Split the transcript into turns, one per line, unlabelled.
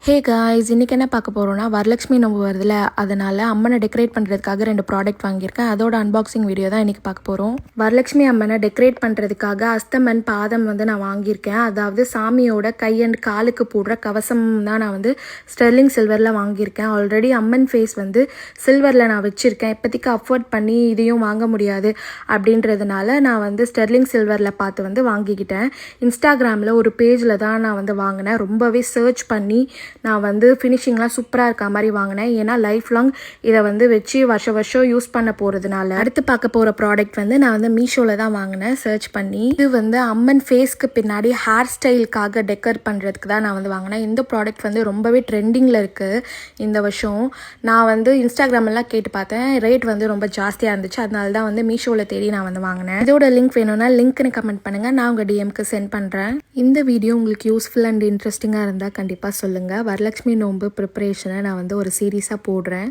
Hey guys, இன்றைக்கி என்ன பார்க்க போகிறோன்னா வரலட்சுமி நோம்பு வருதுல, அதனால் அம்மனை டெக்கரேட் பண்ணுறதுக்காக 2 ப்ராடக்ட் வாங்கியிருக்கேன். அதோட அன்பாக்சிங் வீடியோ தான் இன்றைக்கி பார்க்க போகிறோம். வரலட்சுமி அம்மனை டெக்கரேட் பண்ணுறதுக்காக அஸ்தமன் பாதம் நான் வாங்கியிருக்கேன். அதாவது சாமியோட கை அண்ட் காலுக்கு போடுற கவசம் தான் நான் ஸ்டெர்லிங் சில்வரில் வாங்கியிருக்கேன். ஆல்ரெடி அம்மன் ஃபேஸ் சில்வரில் நான் வச்சுருக்கேன். இப்போதைக்கு அஃபோர்ட் பண்ணி இதையும் வாங்க முடியாது அப்படின்றதுனால நான் ஸ்டெர்லிங் சில்வரில் பார்த்து வாங்கிக்கிட்டேன். இன்ஸ்டாகிராமில் ஒரு பேஜில் தான் நான் வாங்கினேன். ரொம்பவே சர்ச் பண்ணி நான் ஃபினிஷிங்லாம் சூப்பராக இருக்க மாதிரி வாங்கினேன். ஏன்னா லைஃப் லாங் இதை வச்சு வருஷம் யூஸ் பண்ண போகிறதுனால. அடுத்து பார்க்க போகிற ப்ராடக்ட் நான் மீஷோவில் தான் வாங்கினேன் சர்ச் பண்ணி. இது அம்மன் ஃபேஸ்க்கு பின்னாடி ஹேர் ஸ்டைலுக்காக டெக்கர் பண்ணுறதுக்கு தான் நான் வாங்கினேன். இந்த ப்ராடக்ட் ரொம்பவே ட்ரெண்டிங்கில் இருக்குது இந்த வருஷம். நான் இன்ஸ்டாகிராமெல்லாம் கேட்டு பார்த்தேன். ரேட் ரொம்ப ஜாஸ்தியாக இருந்துச்சு. அதனால தான் மீஷோவில் தேடி நான் வாங்கினேன். இதோட லிங்க் வேணும்னா லிங்க்னு கமெண்ட் பண்ணுங்கள், நான் உங்கள் டிஎம்க்கு சென்ட் பண்ணுறேன். இந்த வீடியோ உங்களுக்கு யூஸ்ஃபுல் அண்ட் இன்ட்ரெஸ்டிங்காக இருந்தால் கண்டிப்பாக சொல்லுங்கள். வரலட்சுமி நோன்பு ப்ரிப்பரேஷனை நான் ஒரு சீரீஸாக போடுறேன்.